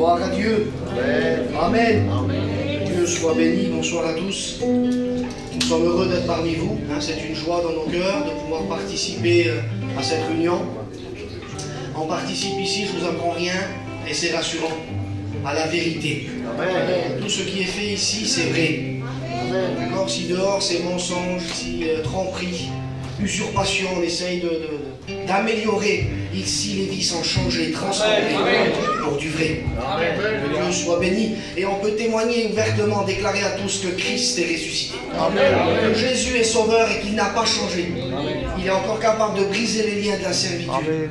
Gloire à Dieu. Amen. Que Dieu soit béni. Bonsoir à tous. Nous sommes heureux d'être parmi vous. C'est une joie dans nos cœurs de pouvoir participer à cette réunion. On participe ici, je ne vous apprends rien, et c'est rassurant, à la vérité. Amen. Tout ce qui est fait ici, c'est vrai. D'accord. Si dehors c'est mensonge, si tromperie, usurpation, on essaye d'améliorer. Ici, les vies sont changées, transformées pour du vrai. Amen. Que Dieu soit béni. Et on peut témoigner ouvertement, déclarer à tous que Christ est ressuscité. Amen. Que Jésus est sauveur et qu'il n'a pas changé. Amen. Il est encore capable de briser les liens de la servitude, Amen.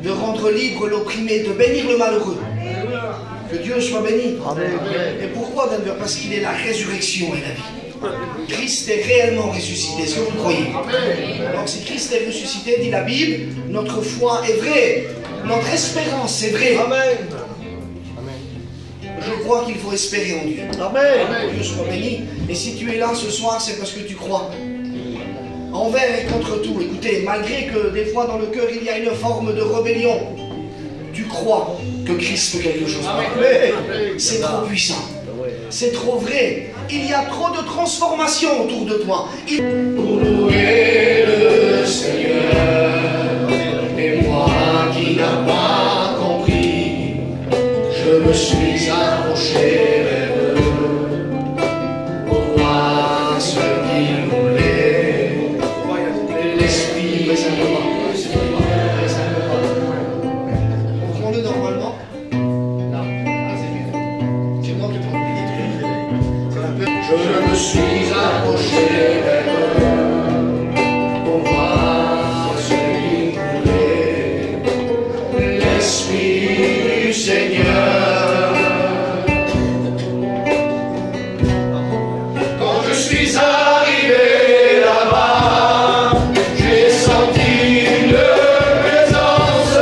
De rendre libre l'opprimé, de bénir le malheureux. Que Dieu soit béni. Amen. Et pourquoi, Denver? Parce qu'il est la résurrection et la vie. Christ est réellement ressuscité. Est-ce que vous croyez? Alors si Christ est ressuscité, dit la Bible, notre foi est vraie. Notre espérance est vraie. Amen. Je crois qu'il faut espérer en Dieu. Amen. Que Dieu soit béni. Et si tu es là ce soir, c'est parce que tu crois. Envers et contre tout. Écoutez, malgré que des fois dans le cœur il y a une forme de rébellion, tu crois que Christ fait quelque chose. C'est trop puissant. C'est trop vrai. Il y a trop de transformation autour de toi. Pour louer le Seigneur, et moi qui n'ai pas compris, je me suis approché vers eux pour voir ce qu'ils voulaient. L'esprit, comprends-le normalement. Je me suis approché vers eux pour voir ce qu'ils voulaient. L'Esprit du Seigneur. Quand je suis arrivé là-bas, j'ai senti une présence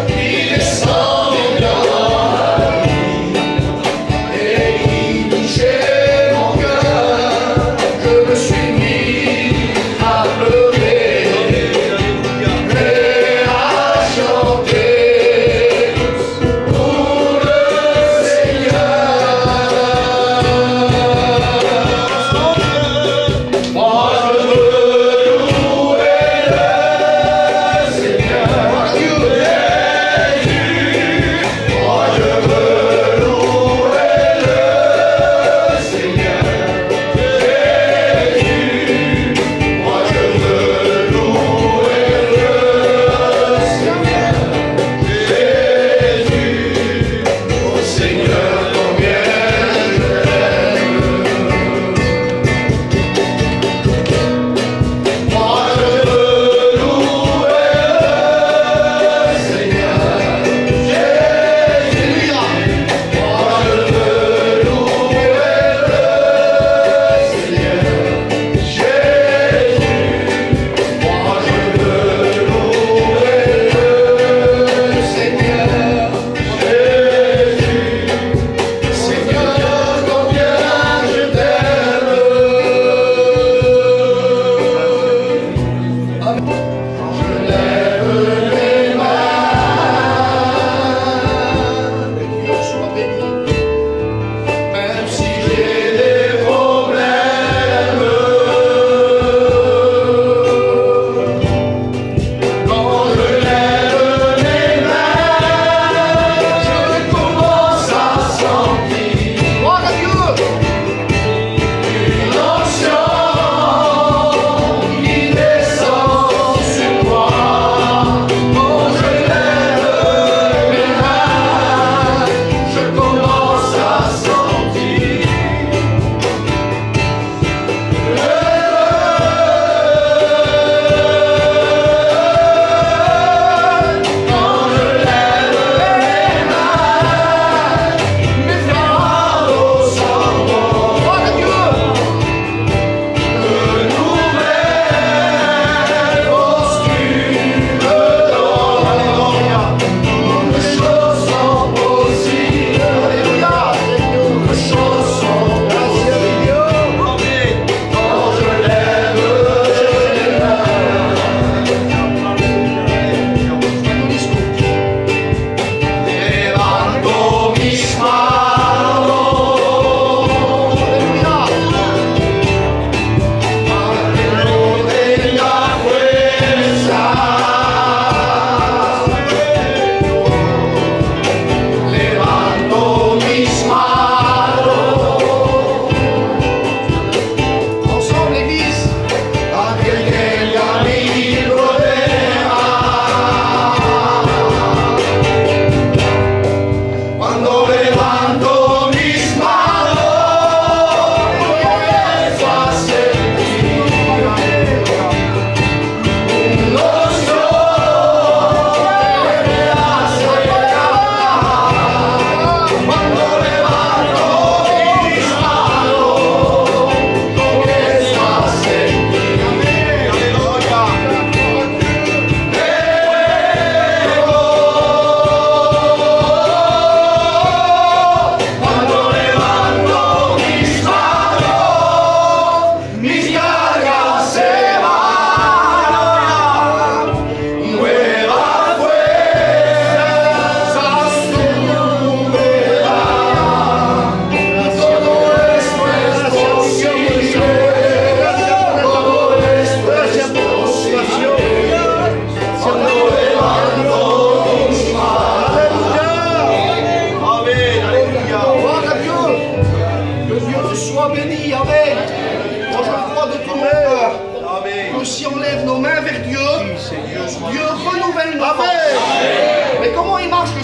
qui descend dans ma vie et qui touchait. Pour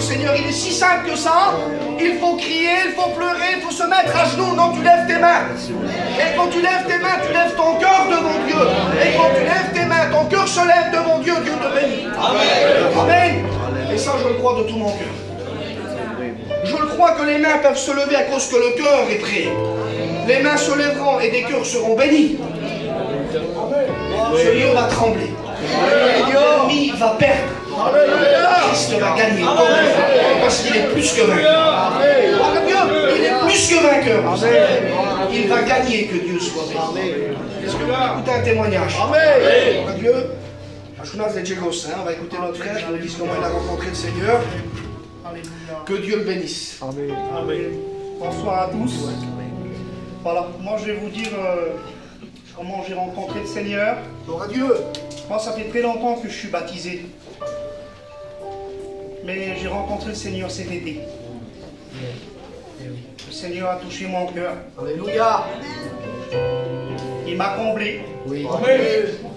le Seigneur. Il est si simple que ça. Il faut crier, il faut pleurer, il faut se mettre à genoux. Non, tu lèves tes mains. Et quand tu lèves tes mains, tu lèves ton cœur devant Dieu. Et quand tu lèves tes mains, ton cœur se lève devant Dieu. Dieu te bénit. Amen. Amen. Et ça, je le crois de tout mon cœur. Je le crois que les mains peuvent se lever à cause que le cœur est prêt. Les mains se lèveront et des cœurs seront bénis. Ce lieu va trembler. L'ennemi va perdre. Christ va gagner. Parce qu'il est plus que vainqueur. Il est plus que vainqueur. Il va gagner, que Dieu soit béni. Est-ce que vous écoutez un témoignage? Dieu. On va écouter notre frère qui nous dit comment il a rencontré le Seigneur. Que Dieu le bénisse. Amen. Amen. Bonsoir à tous. Voilà, moi je vais vous dire comment j'ai rencontré le Seigneur. Gloire à Dieu. Moi ça fait très longtemps que je suis baptisé. Mais j'ai rencontré le Seigneur cet été. Le Seigneur a touché mon cœur. Alléluia. Il m'a comblé. Oui.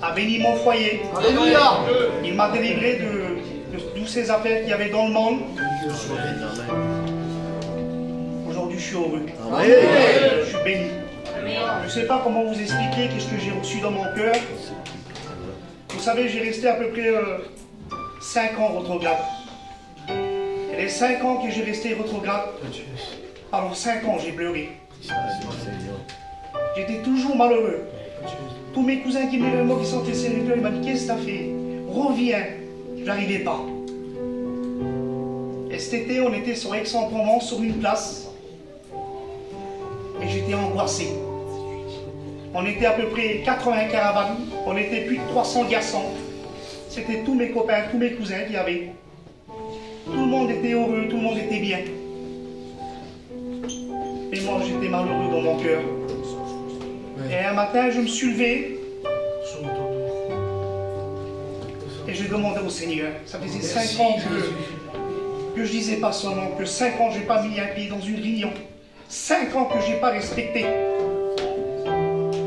A béni mon foyer. Alléluia. Il m'a délivré de toutes ces affaires qu'il y avait dans le monde. Aujourd'hui, je suis heureux. Je suis béni. Je ne sais pas comment vous expliquer qu'est-ce que j'ai reçu dans mon cœur. Vous savez, j'ai resté à peu près 5 ans rétrograde. Et les 5 ans que j'ai resté rétrograde, alors 5 ans, j'ai pleuré. J'étais toujours malheureux. Tous mes cousins qui venaient moi qui sentaient Seigneur, ils m'ont dit, qu'est-ce que tu as fait? Reviens. Je n'arrivais pas. Et cet été, on était sur Aix-en-Provence, sur une place. Et j'étais angoissé. On était à peu près 80 caravanes. On était plus de 300 garçons. C'était tous mes copains, tous mes cousins qui avaient. Tout le monde était heureux, tout le monde était bien. Et moi, j'étais malheureux dans mon cœur. Et un matin, je me suis levé. Et je demandais au Seigneur. Ça faisait 5 ans que je disais pas son nom, que 5 ans je n'ai pas mis un pied dans une réunion. 5 ans que je n'ai pas respecté.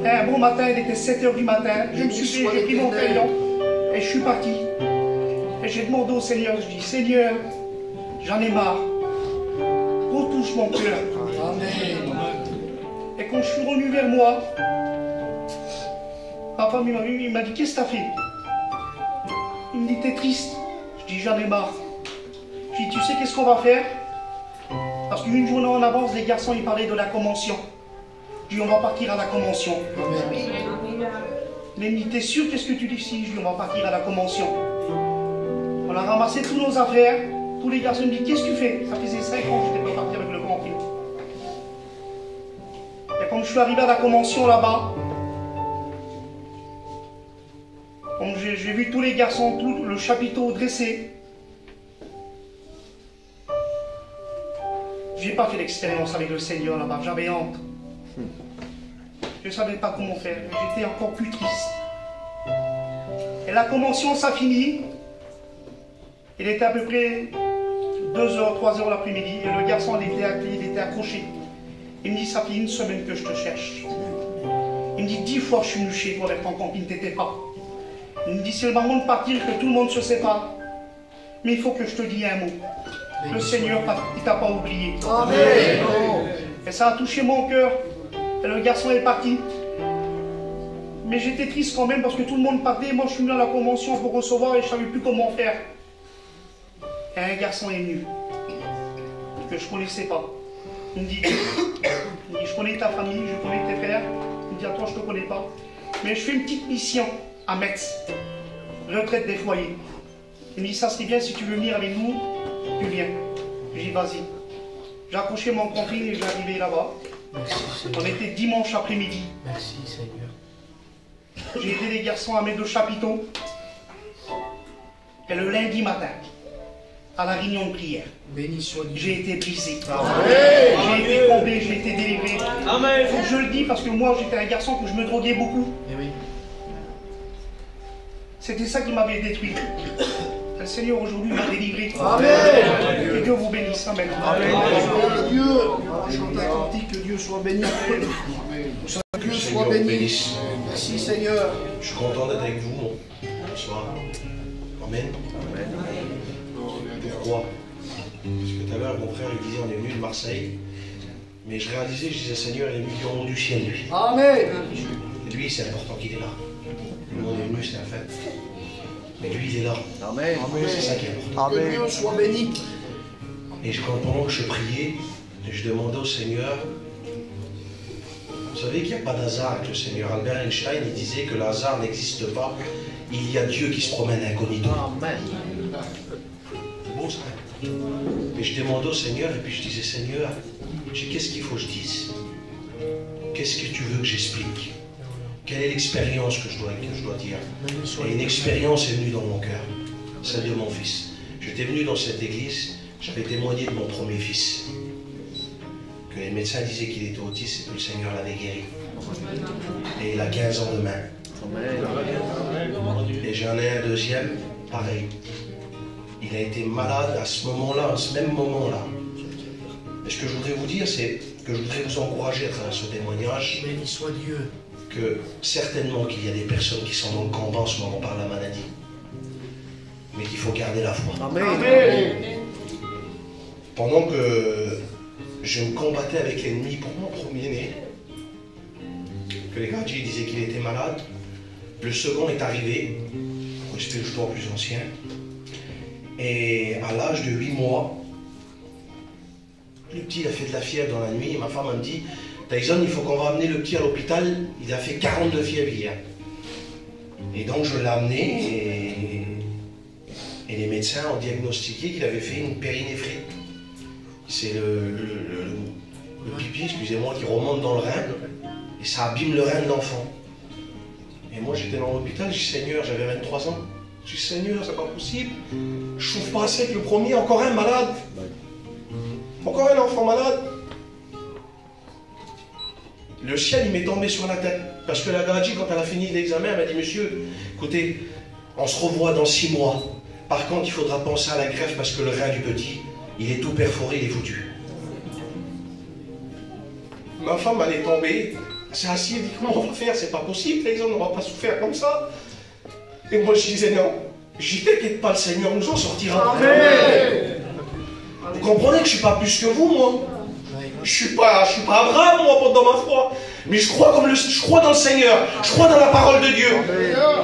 Et un bon matin, il était 7 h du matin. Je me suis levé, j'ai pris mon crayon et je suis parti. Et j'ai demandé au Seigneur, je dis, Seigneur, j'en ai marre. Retouche mon cœur. Et quand je suis revenu vers moi, ma femme il m'a dit, qu'est-ce que tu as fait? Il me dit, t'es triste. Je dis, j'en ai marre. Je dis, tu sais qu'est-ce qu'on va faire? Parce qu'une journée en avance, les garçons, ils parlaient de la convention. Je dis, on va partir à la convention. Mais il me dit, t'es sûr, qu'est-ce que tu dis? Si, je dis, on va partir à la convention. On a ramassé tous nos affaires. Tous les garçons me disent, qu'est-ce que tu fais? Ça faisait 5 ans que je n'étais pas parti avec le grand film. Et quand je suis arrivé à la convention là-bas, comme j'ai vu tous les garçons, tout le chapiteau dressé, j'ai pas fait l'expérience avec le Seigneur là-bas, j'avais honte. Je ne savais pas comment faire, j'étais encore plus triste. Et la convention, ça finit. Il était à peu près 2 h, 3 h l'après-midi, et le garçon il était accroché. Il me dit, ça fait 1 semaine que je te cherche. Il me dit, 10 fois je suis venu chez toi avec ton copine, t'étais pas. Il me dit, c'est le moment de partir, que tout le monde se sépare. Mais il faut que je te dise un mot. Le Seigneur, il t'a pas oublié. Amen. Et ça a touché mon cœur. Et le garçon est parti. Mais j'étais triste quand même parce que tout le monde partait. Moi, je suis venu à la convention pour recevoir et je ne savais plus comment faire. Et un garçon est venu, que je ne connaissais pas. Il me dit, je connais ta famille, je connais tes frères. Il me dit, à toi, je ne te connais pas. Mais je fais une petite mission à Metz, retraite des foyers. Il me dit, ça serait bien si tu veux venir avec nous, tu viens. J'ai dit, vas-y. J'ai accroché mon compris et j'ai arrivé là-bas. On était dimanche après-midi. Merci Seigneur. J'ai aidé les garçons à mettre le chapiteau. Et le lundi matin, à la réunion de prière, j'ai été brisé. J'ai été comblé, j'ai été délivré. Il faut que je le dise parce que moi j'étais un garçon que je me droguais beaucoup. C'était ça qui m'avait détruit. Le Seigneur aujourd'hui m'a délivré. Amen. Que Dieu vous bénisse. Amen. Amen. Dieu, on va chanter un cantique, que Dieu soit béni. Que Dieu soit béni. Merci Seigneur. Je suis content d'être avec vous. Bonsoir. Amen. Pourquoi? Parce que tout à l'heure, mon frère, il disait, on est venu de Marseille. Mais je réalisais, je disais, Seigneur, il est venu du haut du ciel, lui. Amen. Et lui, c'est important qu'il est là. Le monde est venu, c'est un fait. Mais lui, il est là. Amen. C'est ça qui est important. Que Dieu soit béni. Et pendant que je priais, je demandais au Seigneur, vous savez qu'il n'y a pas d'hasard avec le Seigneur. Albert Einstein, il disait que le hasard n'existe pas. Il y a Dieu qui se promène incognito. Amen. C'est beau ça. Et je demandais au Seigneur, et puis je disais, Seigneur, qu'est-ce qu'il faut que je dise? Qu'est-ce que tu veux que j'explique? Quelle est l'expérience que je dois dire? Et une expérience est venue dans mon cœur, celle de mon fils. J'étais venu dans cette église, j'avais témoigné de mon premier fils. Que les médecins disaient qu'il était autiste et que le Seigneur l'avait guéri. Et il a 15 ans demain. Et j'en ai un deuxième, pareil. Il a été malade à ce moment-là, à ce même moment-là. Et ce que je voudrais vous dire, c'est que je voudrais vous encourager à travers ce témoignage. Béni soit Dieu. Que certainement qu'il y a des personnes qui sont dans le combat en ce moment par la maladie. Mais qu'il faut garder la foi. Amen. Pendant que je me combattais avec l'ennemi pour mon premier-né, que les gardien disaient qu'il était malade, le second est arrivé, respect le choix plus ancien, et à l'âge de 8 mois, le petit a fait de la fièvre dans la nuit, et ma femme me dit, Tyson, il faut qu'on va amener le petit à l'hôpital, il a fait 42 fièvres hier. Et donc je l'ai amené, et les médecins ont diagnostiqué qu'il avait fait une périnéphrite. C'est le pipi, excusez-moi, qui remonte dans le rein, et ça abîme le rein de l'enfant. Et moi j'étais dans l'hôpital, je dis Seigneur, j'avais 23 ans, je dis Seigneur, c'est pas possible, je souffre pas assez avec le premier, encore un malade, encore un enfant malade. Le ciel il m'est tombé sur la tête, parce que la gardie, quand elle a fini l'examen, elle m'a dit Monsieur, écoutez, on se revoit dans 6 mois, par contre il faudra penser à la greffe parce que le rein du petit, il est tout perforé, il est foutu. Ma femme, elle est tombée, elle s'est assise, elle dit comment on va faire, c'est pas possible, les hommes, on va pas souffrir comme ça. Et moi je disais non, j'y t'inquiète pas, le Seigneur nous en sortira. Amen. Vous comprenez que je suis pas plus que vous, moi. Je suis pas Abraham, moi, dans ma foi. Mais je crois dans le Seigneur, je crois dans la parole de Dieu.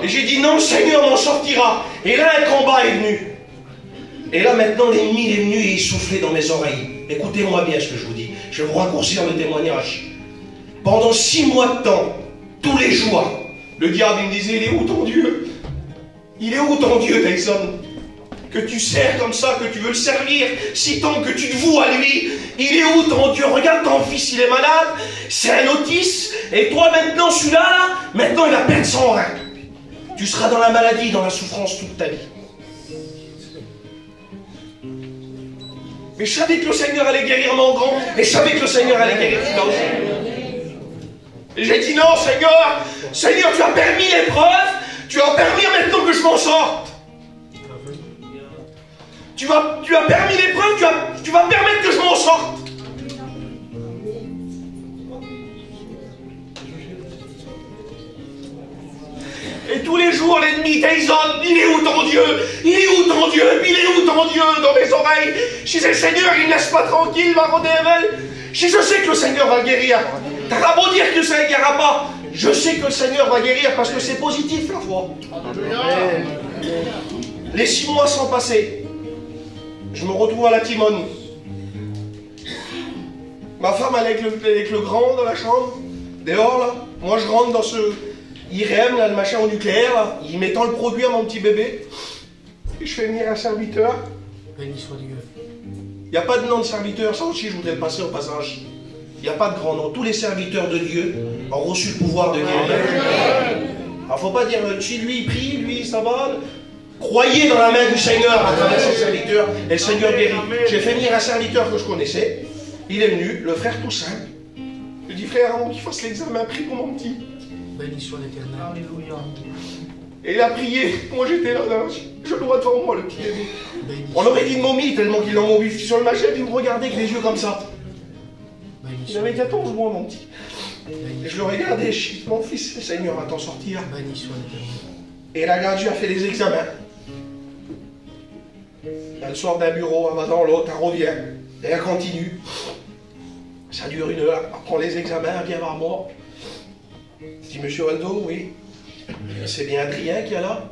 Et j'ai dit non, le Seigneur m'en sortira. Et là, un combat est venu. Et là, maintenant, l'ennemi est venu et il soufflait dans mes oreilles. Écoutez-moi bien ce que je vous dis. Je vais vous raccourcir le témoignage. Pendant 6 mois de temps, tous les jours, le diable il me disait, il est où ton Dieu? Il est où ton Dieu, Tyson? Que tu sers comme ça, que tu veux le servir, si tant que tu te voues à lui. Il est où ton Dieu? Regarde ton fils, il est malade, c'est un autiste, et toi maintenant, celui-là, maintenant il a perdu son rein. Tu seras dans la maladie, dans la souffrance toute ta vie. Mais je savais que le Seigneur allait guérir mon grand, et je savais que le Seigneur allait guérir Fida aussi. Et j'ai dit non, Seigneur, tu as permis l'épreuve, tu as permis maintenant que je m'en sorte. Tu as permis l'épreuve, tu vas permettre que je m'en sorte. Et tous les jours, l'ennemi, Tyson, il est où ton Dieu? Il est où ton Dieu? Il est où ton Dieu? Dans mes oreilles. Je disais, Seigneur, il ne laisse pas tranquille, va redével. Je sais que le Seigneur va guérir. T'as beau dire que ça ne guérira pas. Je sais que le Seigneur va guérir parce que c'est positif, la foi. Les 6 mois sont passés. Je me retrouve à la Timone. Ma femme elle est avec le grand dans la chambre, dehors là. Moi je rentre dans ce IRM, là, le machin au nucléaire, là. Il mettant le produit à mon petit bébé. Et je fais venir un serviteur. Béni soit Dieu. Il n'y a pas de nom de serviteur, ça aussi je voudrais le passer au passage. Il n'y a pas de grand nom. Tous les serviteurs de Dieu ont reçu le pouvoir de guérir. Alors faut pas dire, si lui il prie, lui ça va. Croyez dans la main du Seigneur à travers ses serviteurs et le Seigneur guérit. J'ai fait venir un serviteur que je connaissais. Il est venu, le frère Toussaint. Je dis frère, avant qu'il fasse l'examen, prie pour mon petit. Béni soit l'Éternel. Alléluia. Et il a prié. Moi j'étais là, je le vois devant moi, le petit bébé. On aurait dit une momie tellement qu'il l'a mobilisé sur le machin, puis vous regardez avec les yeux comme ça. Il avait 14 mois, mon petit. Et je le regardais, je dis, mon fils, le Seigneur va t'en sortir. Béni soit l'Éternel. Et la gardien a fait les examens. Elle sort d'un bureau, elle va dans l'autre, elle revient. Et elle continue. Ça dure 1 heure. Elle prend les examens, elle vient voir moi. Je dis, monsieur Waldo, oui. C'est bien Adrien qui est là?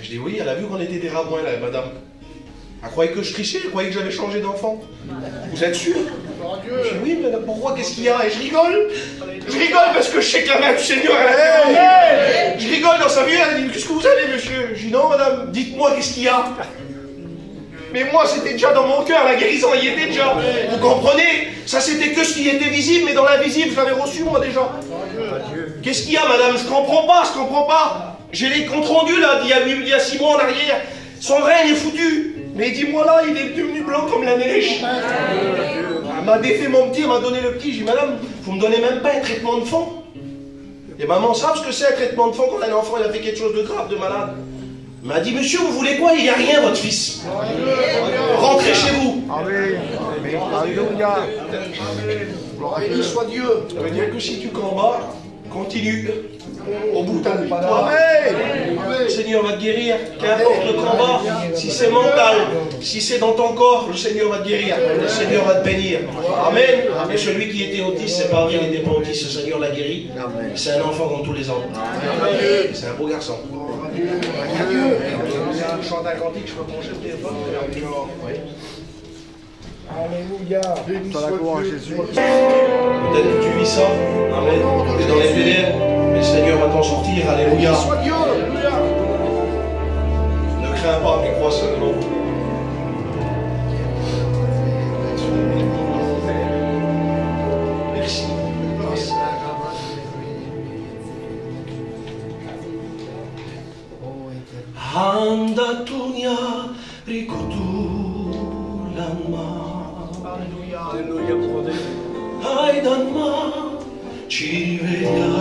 Je dis, oui, elle a vu qu'on était des rabouins, là, madame. Elle croyait que je trichais, elle croyait que j'avais changé d'enfant. Vous êtes sûr? Je dis, oui, madame, pourquoi? Qu'est-ce qu'il y a? Et je rigole. Je rigole parce que je sais que la main du Seigneur, elle a dit, je rigole dans sa vie, elle a dit, qu'est-ce que vous avez, monsieur? Je dis, non, madame, dites-moi, qu'est-ce qu'il y a? Mais moi, c'était déjà dans mon cœur, la guérison y était déjà. Vous comprenez? Ça, c'était que ce qui était visible, mais dans l'invisible, je l'avais reçu, moi, déjà. Qu'est-ce qu'il y a, madame? Je comprends pas. J'ai les comptes rendus, là, d'il y a 6 mois en arrière. Son règne est foutu. Mais dis-moi là, il est devenu blanc comme la neige. Elle m'a défait mon petit, elle m'a donné le petit. J'ai dit, madame, vous me donnez même pas un traitement de fond? Et maman savent ce que c'est un traitement de fond quand un enfant il a fait quelque chose de grave, de malade. Elle m'a dit, monsieur, vous voulez quoi? Il n'y a rien, votre fils. Rentrez chez vous. Amen. Alléluia. Béni soit Dieu. Ça veut dire que si tu combats, continue. Au bout de ta vie. Le Seigneur va te guérir. Qu'importe le combat, si c'est mental, si c'est dans ton corps, le Seigneur va te guérir. Le Seigneur va te bénir. Amen. Et celui qui était autiste, c'est pas vrai, il n'était pas autiste, le Seigneur l'a guéri. C'est un enfant comme tous les autres. C'est un beau garçon. Il y a un chant d'un cantique, je peux manger le téléphone. Alléluia. Dans la gloire à Jésus. Peut-être que tu vis ça. Amen. Tu es dans les ténèbres, mais le Seigneur va t'en sortir. Alléluia. Ne crains pas, mais crois seulement. Merci. Andatunya rikutulanma. Alléluia. Haydanma çiveya.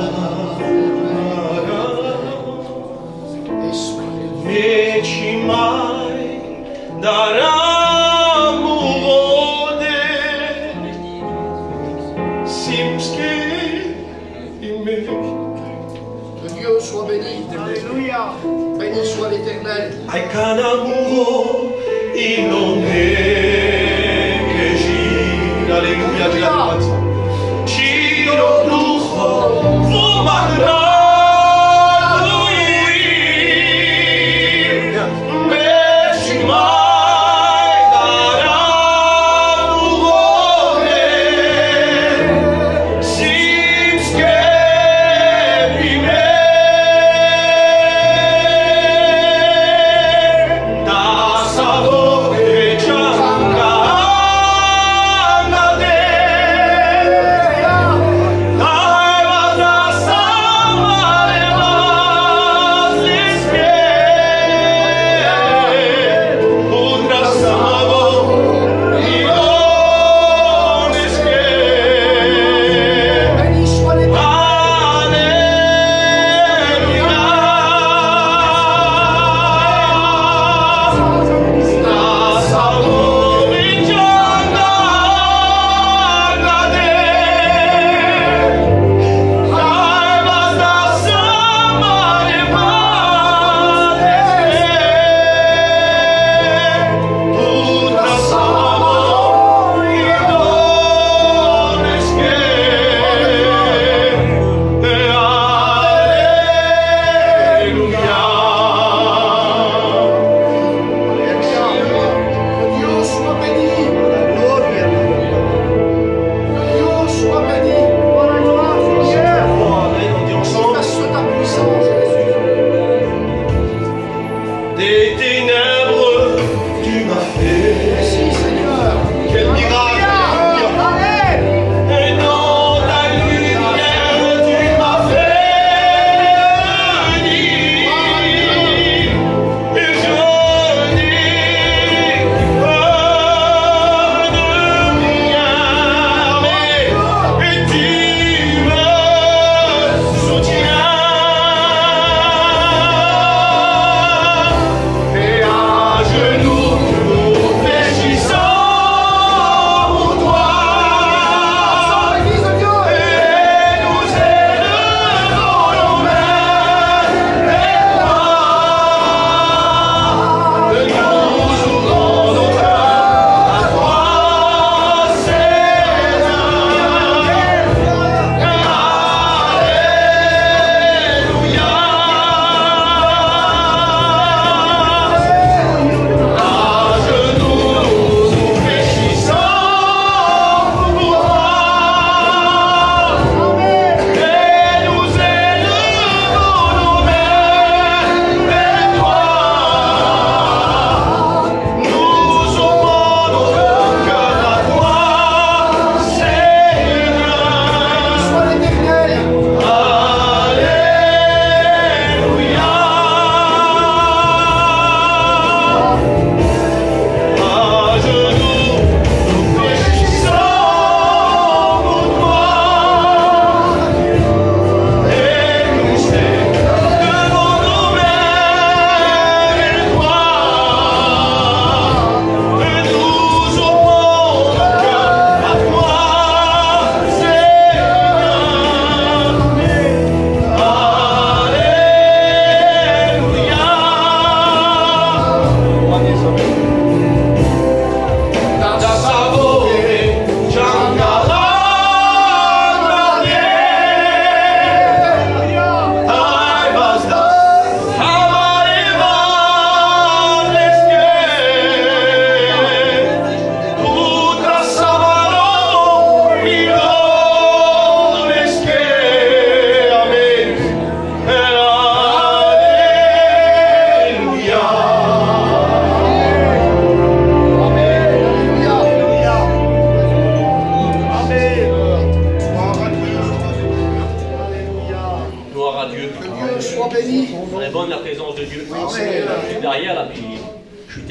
Mechimai daramu vode. Simske imek. Que Dieu soit béni. Alléluia. Béni soit l'Éternel. Aikanamugo inone keji. Alléluia, Dieu la droite. Chiro lujo vomandra. Alléluia.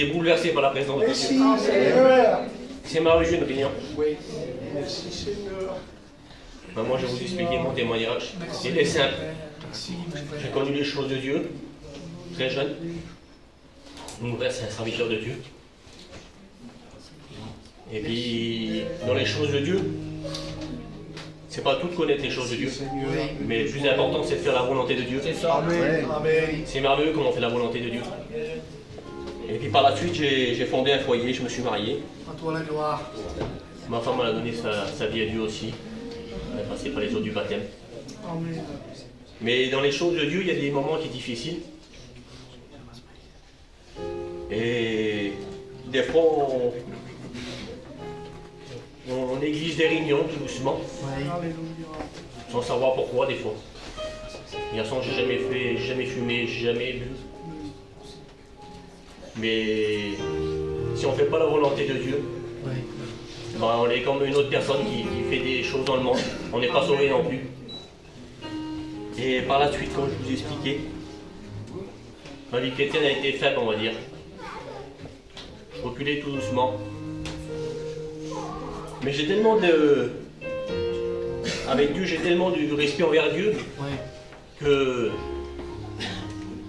J'étais bouleversé par la présence de Dieu. Seigneur. C'est merveilleux une réunion. Oui. Merci Seigneur. Moi, je vais vous expliquer mon témoignage. Il est simple. J'ai connu les choses de Dieu, très jeune. Mon frère, c'est un serviteur de Dieu. Et puis, dans les choses de Dieu, c'est pas tout de connaître les choses de Dieu. Mais le plus important, c'est de faire la volonté de Dieu. C'est ça. Amen. Amen. C'est merveilleux comment on fait la volonté de Dieu. Et puis par la suite, j'ai fondé un foyer, je me suis marié. À toi la gloire. Ma femme elle a donné sa vie à Dieu aussi. Elle est passée par les eaux du baptême. Amen. Mais dans les choses de Dieu, il y a des moments qui sont difficiles. Et des fois, on néglige des réunions tout doucement, Alléluia. sans savoir pourquoi des fois. Garçon, j'ai jamais fumé, j'ai jamais bu. Mais si on ne fait pas la volonté de Dieu, ben on est comme une autre personne qui fait des choses dans le monde. On n'est pas sauvé non plus. Et par la suite, comme je vous ai expliqué, ma vie chrétienne a été faible, on va dire. Je reculais tout doucement. Mais j'ai tellement de... Avec Dieu, j'ai tellement de respect envers Dieu que...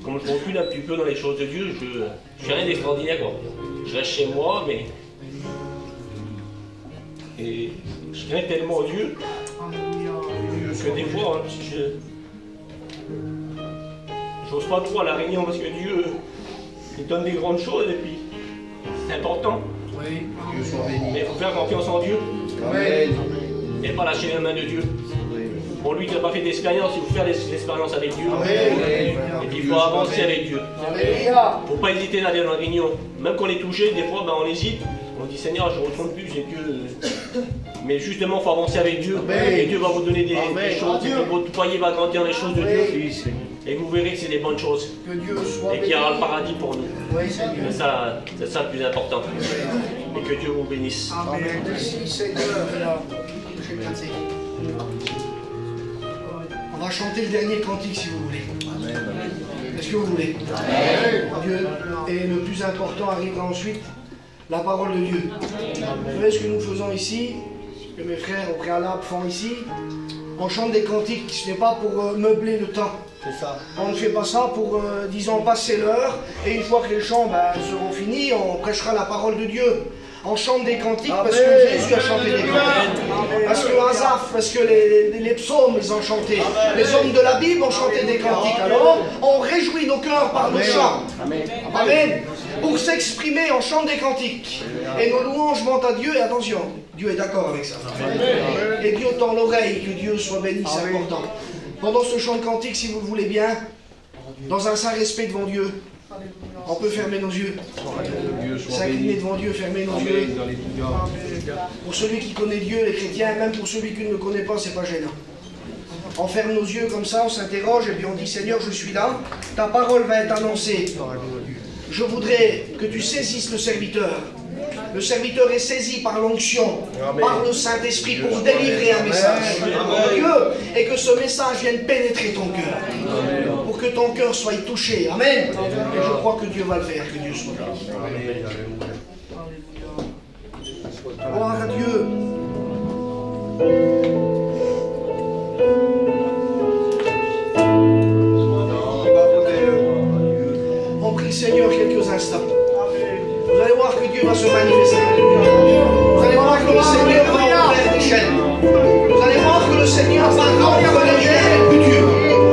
Comme je recule un petit peu dans les choses de Dieu, je suis rien d'extraordinaire, quoi. Je reste chez moi, mais... Et je crains tellement Dieu que des fois, j'ose pas trop à la réunion parce que Dieu, il donne des grandes choses et puis c'est important. Oui, Dieu soit béni. Mais il faut faire confiance en Dieu. Amen. Et pas lâcher la main de Dieu. Pour lui qui n'a pas fait d'expérience, il faut faire l'expérience avec Dieu. Amen. Et puis il faut avancer avec Dieu. Il ne faut pas hésiter d'aller dans la réunion. Même quand on est touché, des fois, ben, on hésite. On dit Seigneur, je ne retourne plus, j'ai Dieu. Mais justement, il faut avancer avec Dieu. Amen. Et Dieu va vous donner des choses. Amen. Et votre foyer va grandir dans les choses de Amen. Dieu. Et vous verrez que c'est des bonnes choses. Que Dieu soit Et qu'il y aura le paradis pour nous. Oui, Seigneur. C'est ça le plus important. Et que Dieu vous bénisse. Amen. Merci, Seigneur. On va chanter le dernier cantique si vous voulez. Est-ce que vous voulez? Dieu. Et le plus important arrivera ensuite, la parole de Dieu. Vous savez ce que nous faisons ici, ce que mes frères au préalable font ici? On chante des cantiques, ce n'est pas pour meubler le temps. C'est ça. On ne fait pas ça pour, disons, passer l'heure, et une fois que les chants seront finis, on prêchera la parole de Dieu. On chante des cantiques parce que Jésus a chanté des cantiques. Parce que Asaph, parce que les psaumes, ils ont chanté. Les hommes de la Bible ont chanté des cantiques. Alors, on réjouit nos cœurs par nos chants. Amen. Pour s'exprimer, on chante des cantiques. Et nos louanges montent à Dieu, et attention, Dieu est d'accord avec ça. Et Dieu tend l'oreille, que Dieu soit béni, c'est important. Pendant ce chant de cantique, si vous le voulez bien, dans un saint respect devant Dieu, on peut fermer nos yeux. S'incliner devant Dieu, fermer nos yeux. Pour celui qui connaît Dieu, les chrétiens, même pour celui qui ne le connaît pas, c'est pas gênant. On ferme nos yeux comme ça, on s'interroge et puis on dit Seigneur, je suis là, ta parole va être annoncée. Je voudrais que tu saisisses le serviteur. Le serviteur est saisi par l'onction, par le Saint-Esprit pour délivrer un message de Dieu et que ce message vienne pénétrer ton cœur. Pour que ton cœur soit touché. Amen. Et je crois que Dieu va le faire, que Dieu soit béni. Gloire à Dieu. On prie le Seigneur quelques instants. Vous allez voir que Dieu va se manifester. Vous allez voir que le Seigneur va ouvrir des chaînes. Vous allez voir que le Seigneur va rompre les liens avec le Dieu.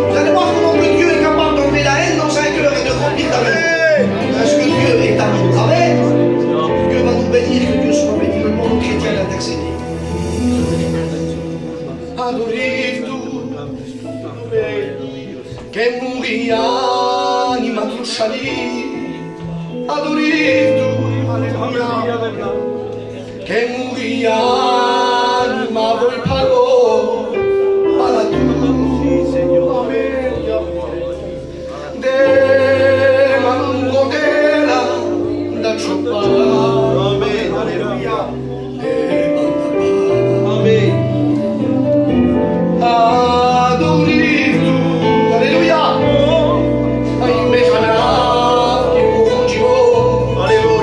Vous allez voir comment que Dieu est capable d'enlever la haine dans un cœur et de remplir d'amour. Parce que Dieu est amour. Amen. Dieu va nous bénir, que Dieu soit béni. Le monde chrétien d'intercéder. Adorive che mourria ni matrushali. Adorive che mourria ni ma voi pago para tu Señor de mangodela da chopa. Amen. Alleluia. Amen. Adorive tu. Alleluia. Ai mejana che mujibo. Alleluia.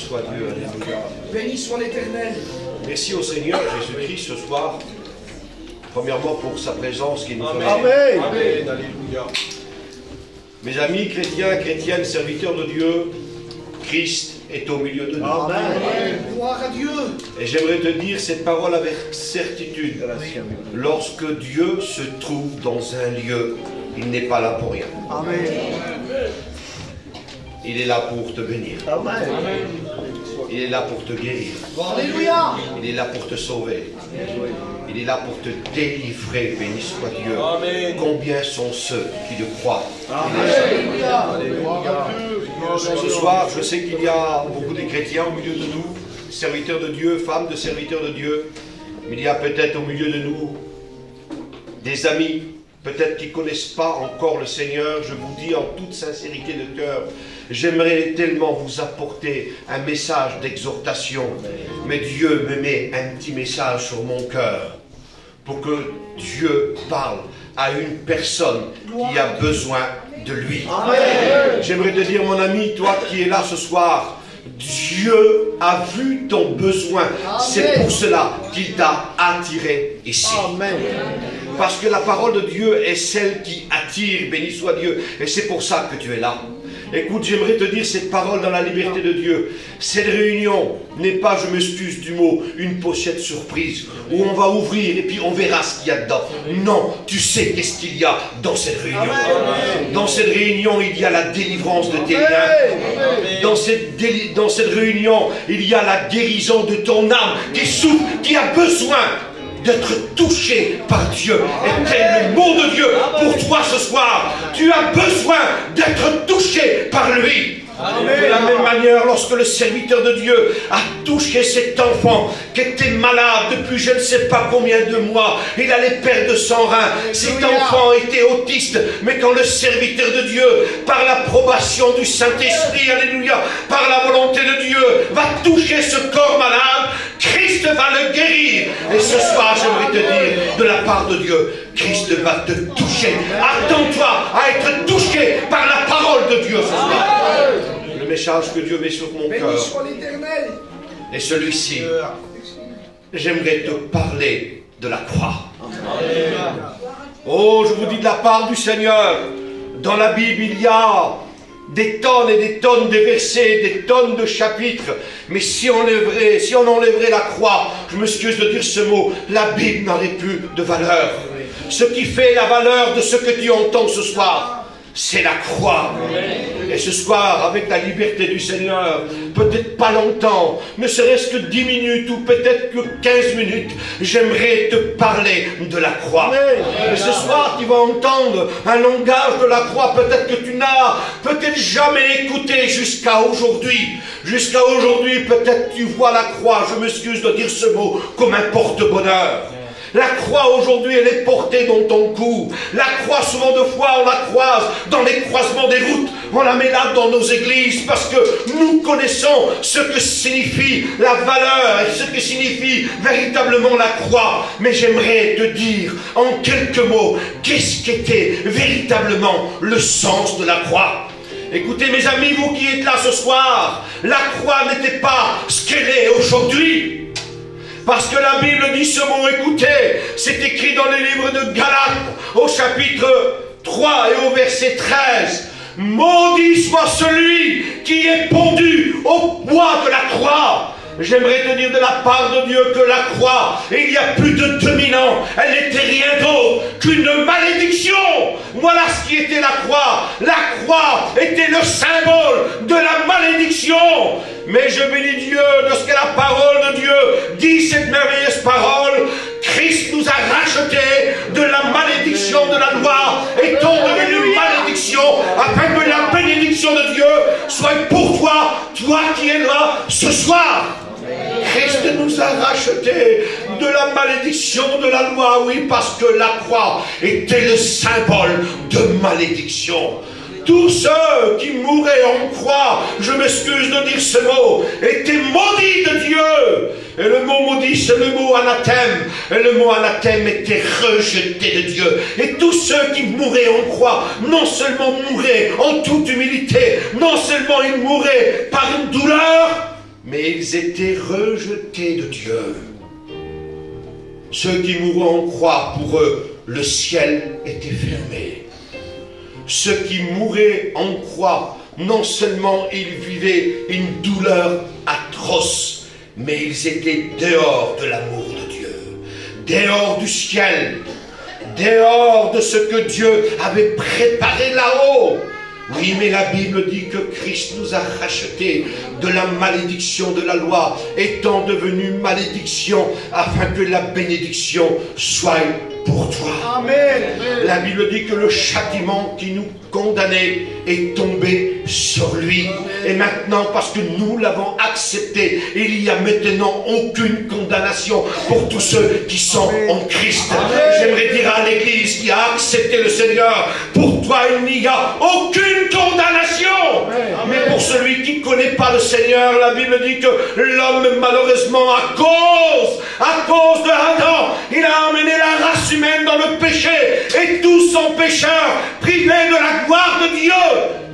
soit Dieu. Alléluia. Béni soit l'Éternel. Merci au Seigneur Jésus-Christ ce soir. Premièrement pour sa présence qui nous Amen. Amen. Amen. Alléluia. Mes amis chrétiens, chrétiennes, serviteurs de Dieu, Christ est au milieu de nous. Amen. Gloire à Dieu. Et j'aimerais te dire cette parole avec certitude. Lorsque Dieu se trouve dans un lieu, il n'est pas là pour rien. Amen. Il est là pour te bénir. Amen. Il est là pour te guérir. Alléluia. Il est là pour te sauver. Il est là pour te délivrer. Béni soit Dieu. Amen. Combien sont ceux qui le croient? Alléluia. Ce soir, je sais qu'il y a beaucoup de chrétiens au milieu de nous, serviteurs de Dieu, femmes de serviteurs de Dieu, mais il y a peut-être au milieu de nous des amis, peut-être qui ne connaissent pas encore le Seigneur. Je vous dis en toute sincérité de cœur, j'aimerais tellement vous apporter un message d'exhortation, mais Dieu me met un petit message sur mon cœur pour que Dieu parle à une personne qui a besoin de lui. J'aimerais te dire, mon ami, toi qui es là ce soir, Dieu a vu ton besoin. C'est pour cela qu'il t'a attiré ici. Amen. Parce que la parole de Dieu est celle qui attire, béni soit Dieu. Et c'est pour ça que tu es là. Écoute, j'aimerais te dire cette parole dans la liberté de Dieu. Cette réunion n'est pas, je m'excuse du mot, une pochette surprise où on va ouvrir et puis on verra ce qu'il y a dedans. Non, tu sais qu'est-ce qu'il y a dans cette réunion. Dans cette réunion, il y a la délivrance de tes liens. Dans cette réunion, il y a la guérison de ton âme qui souffre, qui a besoin d'être touché par Dieu. Et tel le mot de Dieu pour toi ce soir. Tu as besoin d'être touché par lui. De la même manière, lorsque le serviteur de Dieu a touché cet enfant qui était malade depuis je ne sais pas combien de mois, il allait perdre son rein. Cet enfant était autiste, mais quand le serviteur de Dieu, par l'approbation du Saint-Esprit, alléluia, par la volonté de Dieu, va toucher ce corps malade, Christ va le guérir. Et ce soir, j'aimerais te dire, de la part de Dieu, Christ va te toucher. Attends-toi à être touché par la parole de Dieu ce soir. Le message que Dieu met sur mon cœur est celui-ci. J'aimerais te parler de la croix. Oh, je vous dis de la part du Seigneur, dans la Bible, il y a des tonnes et des tonnes de versets, des tonnes de chapitres. Mais si on enlèverait la croix, je m'excuse de dire ce mot, la Bible n'aurait plus de valeur. Ce qui fait la valeur de ce que tu entends ce soir, c'est la croix. Et ce soir, avec la liberté du Seigneur, peut-être pas longtemps, ne serait-ce que 10 minutes ou peut-être que 15 minutes, j'aimerais te parler de la croix. Et ce soir, tu vas entendre un langage de la croix, peut-être que tu n'as peut-être jamais écouté jusqu'à aujourd'hui. Jusqu'à aujourd'hui, peut-être tu vois la croix, je m'excuse de dire ce mot, comme un porte-bonheur. La croix aujourd'hui, elle est portée dans ton cou. La croix, souvent de fois, on la croise dans les croisements des routes. On la met là dans nos églises parce que nous connaissons ce que signifie la valeur et ce que signifie véritablement la croix. Mais j'aimerais te dire en quelques mots, qu'est-ce qu'était véritablement le sens de la croix? Écoutez mes amis, vous qui êtes là ce soir, la croix n'était pas ce qu'elle est aujourd'hui. Parce que la Bible dit ce mot, écoutez, c'est écrit dans les livres de Galates, au chapitre 3 et au verset 13. Maudit soit celui qui est pendu au bois de la croix. J'aimerais te dire de la part de Dieu que la croix, il y a plus de 2000 ans, elle n'était rien d'autre qu'une malédiction. Voilà ce qui était la croix. La croix était le symbole de la malédiction. Mais je bénis Dieu de ce que la parole de Dieu dit, cette merveilleuse parole. Christ nous a rachetés de la malédiction de la loi, étant devenu malédiction, afin que la bénédiction de Dieu soit pour toi, toi qui es là ce soir. Christ nous a rachetés de la malédiction de la loi, oui, parce que la croix était le symbole de malédiction. Tous ceux qui mouraient en croix, je m'excuse de dire ce mot, étaient maudits de Dieu. Et le mot maudit, c'est le mot anathème. Et le mot anathème était rejeté de Dieu. Et tous ceux qui mouraient en croix, non seulement mouraient en toute humilité, non seulement ils mouraient par une douleur, mais ils étaient rejetés de Dieu. Ceux qui mourront en croix, pour eux, le ciel était fermé. Ceux qui mouraient en croix, non seulement ils vivaient une douleur atroce, mais ils étaient dehors de l'amour de Dieu, dehors du ciel, dehors de ce que Dieu avait préparé là-haut. Oui, mais la Bible dit que Christ nous a rachetés de la malédiction de la loi, étant devenu malédiction, afin que la bénédiction soit pour toi. Amen. La Bible dit que le châtiment qui nous condamnait est tombé sur lui. Et maintenant, parce que nous l'avons accepté, il n'y a maintenant aucune condamnation pour tous ceux qui sont en Christ. J'aimerais dire à l'église qui a accepté le Seigneur, pour toi il n'y a aucune condamnation. Mais pour celui qui ne connaît pas le Seigneur, la Bible dit que l'homme, malheureusement, à cause de Adam, il a amené la race humaine dans le péché, et tous sont pécheurs, privés de la gloire de Dieu.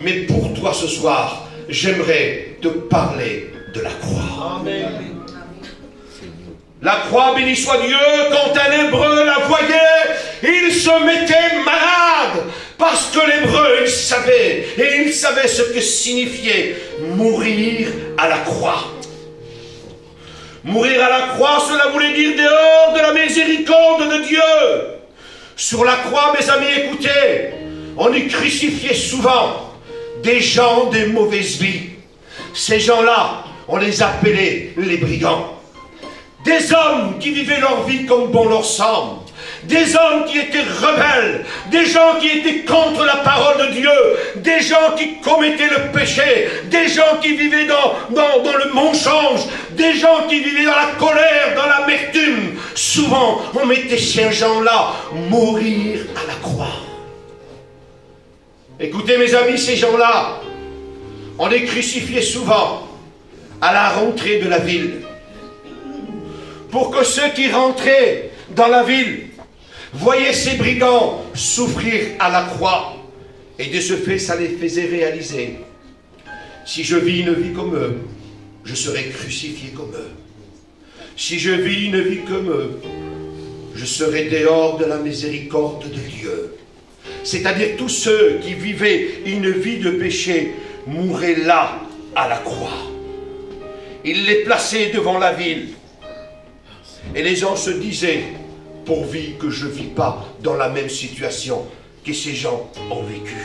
Mais pour toi ce soir, j'aimerais te parler de la croix. Amen. La croix, béni soit Dieu, quand un Hébreu la voyait, il se mettait malade, parce que l'Hébreu, il savait, et il savait ce que signifiait mourir à la croix. Mourir à la croix, cela voulait dire dehors de la miséricorde de Dieu. Sur la croix, mes amis, écoutez, on y crucifiait souvent des gens des mauvaises vies. Ces gens-là, on les appelait les brigands. Des hommes qui vivaient leur vie comme bon leur semble. Des hommes qui étaient rebelles, des gens qui étaient contre la parole de Dieu, des gens qui commettaient le péché, des gens qui vivaient dans le mensonge, des gens qui vivaient dans la colère, dans l'amertume. Souvent, on mettait ces gens-là mourir à la croix. Écoutez mes amis, ces gens-là, on les crucifiait souvent à la rentrée de la ville. Pour que ceux qui rentraient dans la ville voyaient ces brigands souffrir à la croix. Et de ce fait, ça les faisait réaliser. Si je vis une vie comme eux, je serai crucifié comme eux. Si je vis une vie comme eux, je serai dehors de la miséricorde de Dieu. C'est-à-dire tous ceux qui vivaient une vie de péché mouraient là, à la croix. Il les plaçait devant la ville. Et les gens se disaient, pourvu que je ne vis pas dans la même situation que ces gens ont vécu.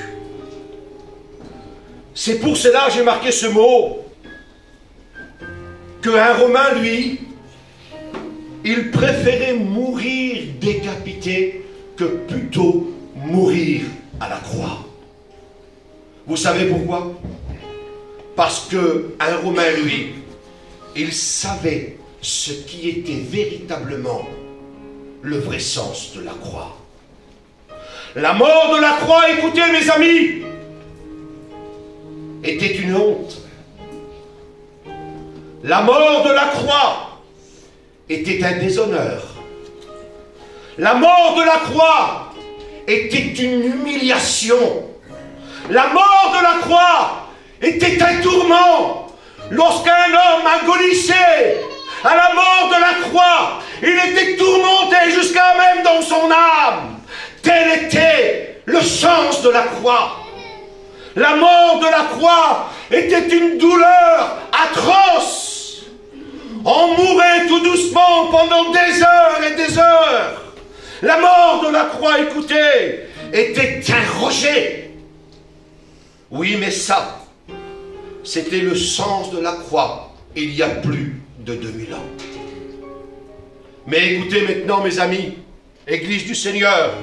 C'est pour cela que j'ai marqué ce mot, qu'un Romain, lui, il préférait mourir décapité que plutôt mourir à la croix. Vous savez pourquoi? Parce qu'un Romain, lui, il savait ce qui était véritablement le vrai sens de la croix. La mort de la croix, écoutez mes amis, était une honte. La mort de la croix était un déshonneur. La mort de la croix était une humiliation. La mort de la croix était un tourment. Lorsqu'un homme agonissait à la mort de la croix, il était tourmenté jusqu'à même dans son âme. Tel était le sens de la croix. La mort de la croix était une douleur atroce. On mourait tout doucement pendant des heures et des heures. La mort de la croix, écoutez, était un rejet. Oui, mais ça, c'était le sens de la croix il y a plus de 2000 ans. Mais écoutez maintenant, mes amis, Église du Seigneur,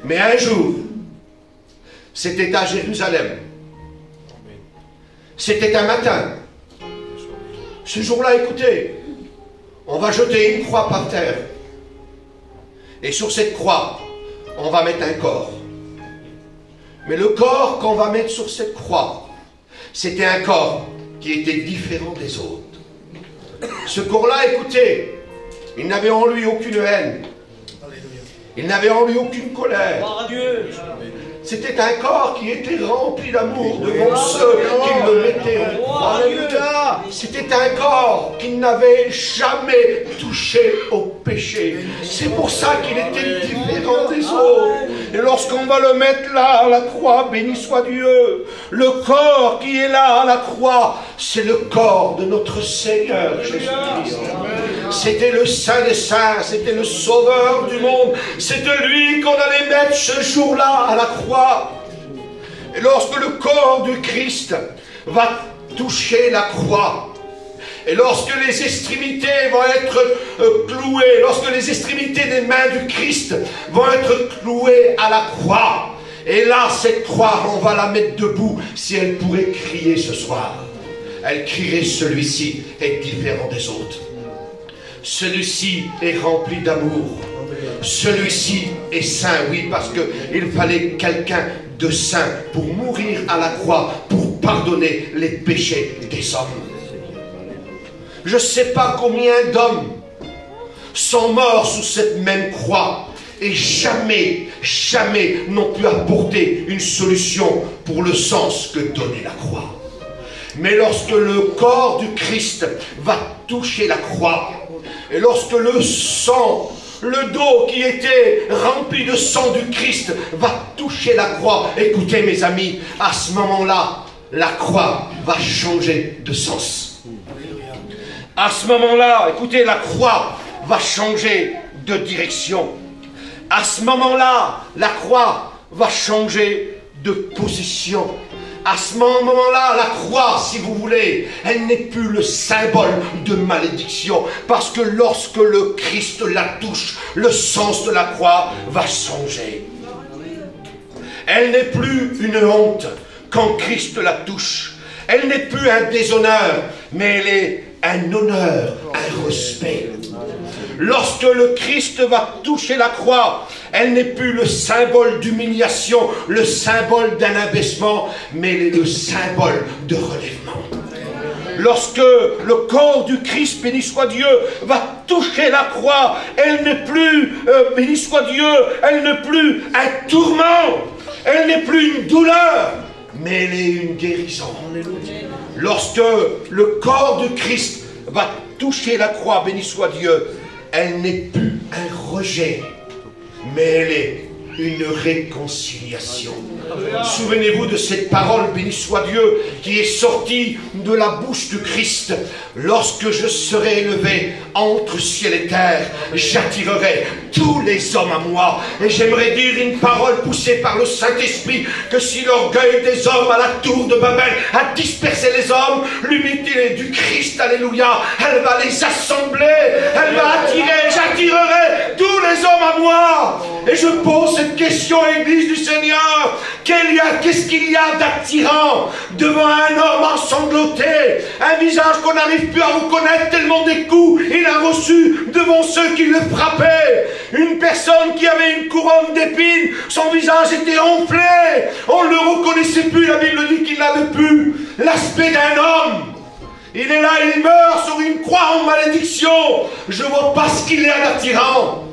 mais un jour, c'était à Jérusalem. C'était un matin. Ce jour-là, écoutez, on va jeter une croix par terre. Et sur cette croix, on va mettre un corps. Mais le corps qu'on va mettre sur cette croix, c'était un corps qui était différent des autres. Ce corps-là, écoutez, il n'avait en lui aucune haine. Il n'avait en lui aucune colère. C'était un corps qui était rempli d'amour devant ceux qui le mettait au croix. C'était un corps qui n'avait jamais touché au péché. C'est pour ça qu'il était différent des autres. Et lorsqu'on va le mettre là à la croix, béni soit Dieu, le corps qui est là à la croix, c'est le corps de notre Seigneur Jésus-Christ. C'était le Saint des Saints, c'était le Sauveur du monde. C'était lui qu'on allait mettre ce jour-là à la croix. Et lorsque le corps du Christ va toucher la croix, et lorsque les extrémités vont être clouées, lorsque les extrémités des mains du Christ vont être clouées à la croix, et là, cette croix, on va la mettre debout. Si elle pourrait crier ce soir, elle crierait: celui-ci est différent des autres. Celui-ci est rempli d'amour. Celui-ci est saint, oui, parce qu'il fallait quelqu'un de saint pour mourir à la croix, pour pardonner les péchés des hommes. Je ne sais pas combien d'hommes sont morts sous cette même croix et jamais, jamais n'ont pu apporter une solution pour le sens que donnait la croix. Mais lorsque le corps du Christ va toucher la croix, et lorsque le sang, le dos qui était rempli de sang du Christ va toucher la croix, écoutez mes amis, à ce moment-là, la croix va changer de sens. À ce moment-là, écoutez, la croix va changer de direction. À ce moment-là, la croix va changer de position. À ce moment-là, la croix, si vous voulez, elle n'est plus le symbole de malédiction. Parce que lorsque le Christ la touche, le sens de la croix va changer. Elle n'est plus une honte quand Christ la touche. Elle n'est plus un déshonneur, mais elle est un honneur, un respect. Lorsque le Christ va toucher la croix, elle n'est plus le symbole d'humiliation, le symbole d'un abaissement, mais elle est le symbole de relèvement. Lorsque le corps du Christ, béni soit Dieu, va toucher la croix, elle n'est plus, béni soit Dieu, elle n'est plus un tourment, elle n'est plus une douleur, mais elle est une guérison. Lorsque le corps du Christ va toucher la croix, béni soit Dieu, elle n'est plus un rejet, mais elle est une réconciliation. Souvenez-vous de cette parole, béni soit Dieu, qui est sortie de la bouche du Christ. Lorsque je serai élevé entre ciel et terre, j'attirerai tous les hommes à moi. Et j'aimerais dire une parole poussée par le Saint-Esprit, que si l'orgueil des hommes à la tour de Babel a dispersé les hommes, l'humilité du Christ, alléluia, elle va les assembler, elle va attirer, j'attirerai tous les hommes à moi. Et je pose cette question, Église du Seigneur, qu'est-ce qu'il y a d'attirant devant un homme ensanglanté, un visage qu'on n'arrive plus à reconnaître tellement des coups il a reçu devant ceux qui le frappaient, une personne qui avait une couronne d'épines, son visage était enflé, on ne le reconnaissait plus, la Bible dit qu'il n'avait plus l'aspect d'un homme. Il est là, il meurt sur une croix en malédiction. Je ne vois pas ce qu'il y a d'attirant.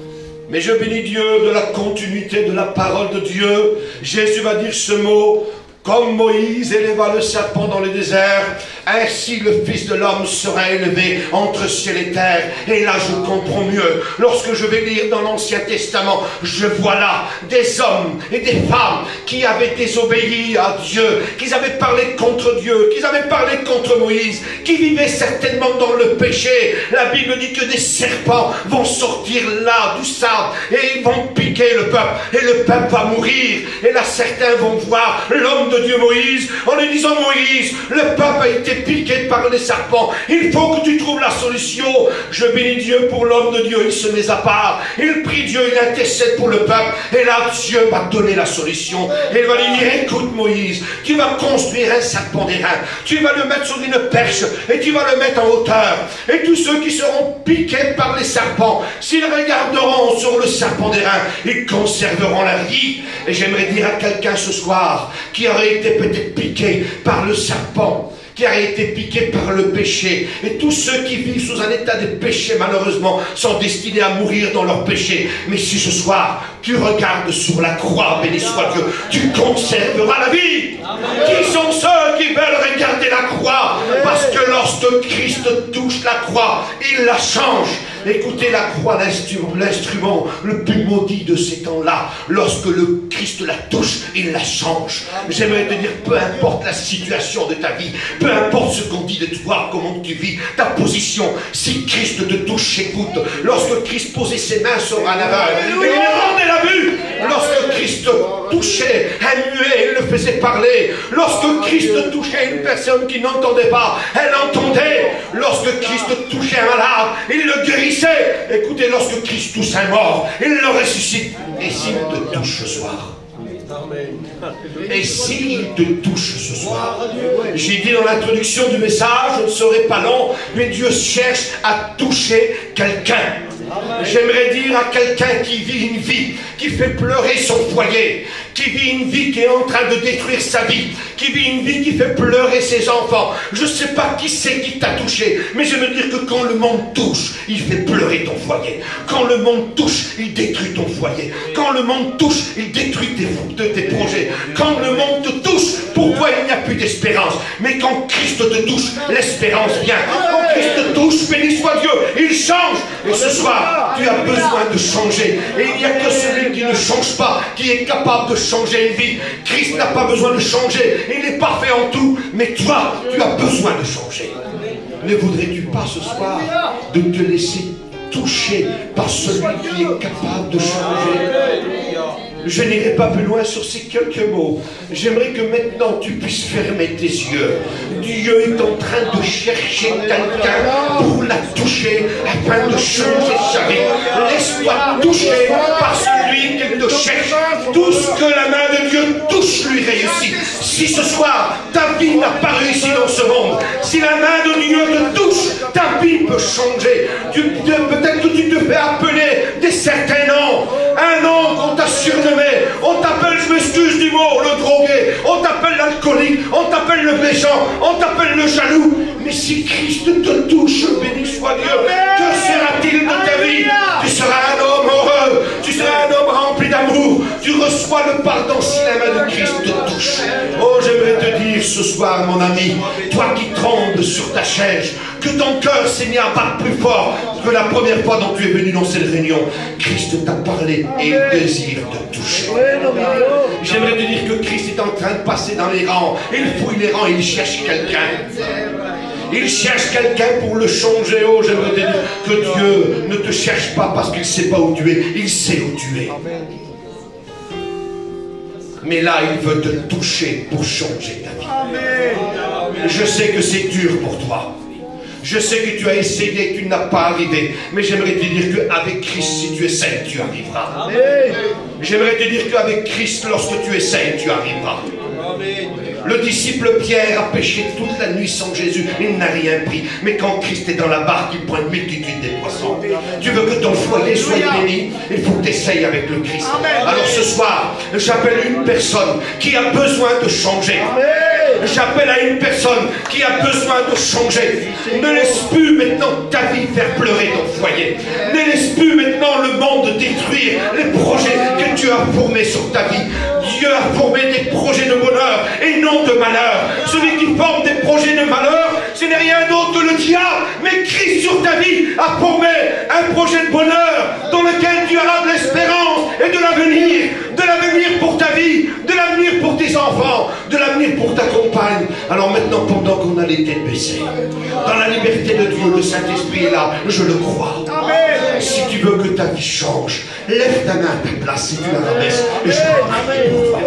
Mais je bénis Dieu de la continuité de la parole de Dieu. Jésus va dire ce mot: comme Moïse éleva le serpent dans le désert, ainsi le Fils de l'homme sera élevé entre ciel et terre. Et là je comprends mieux. Lorsque je vais lire dans l'Ancien Testament, je vois là des hommes et des femmes qui avaient désobéi à Dieu, qui avaient parlé contre Dieu, qui avaient parlé contre Moïse, qui vivaient certainement dans le péché. La Bible dit que des serpents vont sortir là du sable et ils vont piquer le peuple. Et le peuple va mourir. Et là certains vont voir l'homme de Dieu Moïse en lui disant: Moïse, le peuple a été piqué par les serpents, il faut que tu trouves la solution. Je bénis Dieu pour l'homme de Dieu, il se met à part, il prie Dieu, il intercède pour le peuple, et là Dieu va donner la solution. Et il va lui dire: écoute Moïse, tu vas construire un serpent d'airain, tu vas le mettre sur une perche et tu vas le mettre en hauteur, et tous ceux qui seront piqués par les serpents, s'ils regarderont sur le serpent d'airain, ils conserveront la vie. Et j'aimerais dire à quelqu'un ce soir qui aurait été peut-être piqué par le serpent, qui a été piqué par le péché, et tous ceux qui vivent sous un état de péché malheureusement sont destinés à mourir dans leur péché. Mais si ce soir tu regardes sur la croix, béni soit Dieu, tu conserveras la vie. Amen. Qui sont ceux qui veulent regarder lorsque Christ touche la croix, il la change. Écoutez, la croix, l'instrument le plus maudit de ces temps-là, lorsque le Christ la touche, il la change. J'aimerais te dire, peu importe la situation de ta vie, peu importe ce qu'on dit de toi, comment tu vis, ta position, si Christ te touche, écoute, lorsque Christ posait ses mains sur un aveugle, il rendait la vue. Lorsque Christ touchait un muet, il le faisait parler. Lorsque Christ touchait une personne qui n'entendait pas, elle entendait. Lorsque Christ touchait un malade, il le guérissait. Écoutez, lorsque Christ touche un mort, il le ressuscite. Et s'il te touche ce soir, et s'il te touche ce soir, j'ai dit dans l'introduction du message, je ne serai pas long, mais Dieu cherche à toucher quelqu'un. J'aimerais dire à quelqu'un qui vit une vie, qui fait pleurer son foyer, qui vit une vie qui est en train de détruire sa vie, qui vit une vie qui fait pleurer ses enfants. Je ne sais pas qui c'est qui t'a touché, mais je veux dire que quand le monde touche, il fait pleurer ton foyer. Quand le monde touche, il détruit ton foyer. Quand le monde touche, il détruit tes projets. Quand le monde te touche, pour toi il n'y a plus d'espérance. Mais quand Christ te touche, l'espérance vient. Quand Christ te touche, béni soit Dieu, il change. Et ce soir, tu as besoin de changer. Et il n'y a que celui qui ne change pas, qui est capable de changer une vie. Christ n'a pas besoin de changer. Il est parfait en tout. Mais toi, tu as besoin de changer. Ne voudrais-tu pas ce soir de te laisser toucher par celui qui est capable de changer? Je n'irai pas plus loin sur ces quelques mots. J'aimerais que maintenant tu puisses fermer tes yeux. Dieu est en train de chercher quelqu'un pour la toucher afin de changer sa vie. Laisse-toi toucher par celui qui te cherche. Tout ce que la main de Dieu touche lui réussit. Si ce soir ta vie n'a pas réussi dans ce monde, si la main de Dieu te touche, ta vie peut changer. Peut-être que tu te fais appeler des certains noms. Un nom qu'on t'a surnommé. On t'appelle, je m'excuse du mot, le drogué. On t'appelle l'alcoolique. On t'appelle le méchant. On t'appelle le jaloux. Mais si Christ te touche, béni soit Dieu, que sera-t-il de ta vie? Tu seras un homme heureux. Tu seras un homme rempli d'amour. Tu reçois le pardon si la main de Christ te touche. Oh, j'aimerais te dire ce soir, mon ami, toi qui trembles sur ta chaise, que ton cœur s'est mis à battre plus fort que la première fois dont tu es venu dans cette réunion. Christ t'a parlé et il désire te toucher. J'aimerais te dire que Christ est en train de passer dans les rangs. Il fouille les rangs, il cherche quelqu'un. Il cherche quelqu'un pour le changer. Oh, j'aimerais te dire que Dieu ne te cherche pas parce qu'il ne sait pas où tu es. Il sait où tu es. Mais là, il veut te toucher pour changer ta vie. Je sais que c'est dur pour toi. Je sais que tu as essayé et que tu n'as pas arrivé. Mais j'aimerais te dire qu'avec Christ, si tu essaies, tu arriveras. J'aimerais te dire qu'avec Christ, lorsque tu essaies, tu arriveras. Le disciple Pierre a pêché toute la nuit sans Jésus. Il n'a rien pris. Mais quand Christ est dans la barque, il prend une multitude des poissons. Tu veux que ton foyer soit béni? Il faut que tu essayes avec le Christ. Alors ce soir, j'appelle une personne qui a besoin de changer. J'appelle à une personne qui a besoin de changer. Ne laisse plus maintenant ta vie faire pleurer ton foyer. Ne laisse plus maintenant le monde détruire les projets que tu as formés sur ta vie. Dieu a formé des projets de bonheur et non de malheur. Celui qui forme des projets de malheur, ce n'est rien d'autre que le diable. Mais Christ sur ta vie a formé un projet de bonheur dans lequel tu auras de l'espérance et de l'avenir pour ta vie, de l'avenir pour tes enfants, de l'avenir pour ta compagne. Alors maintenant, pendant qu'on a les têtes baissées, dans la liberté de Dieu, le Saint-Esprit est là, je le crois. Si tu veux que ta vie change, lève ta main à ta place et tu la rabaisses. Et je vais prier pour toi.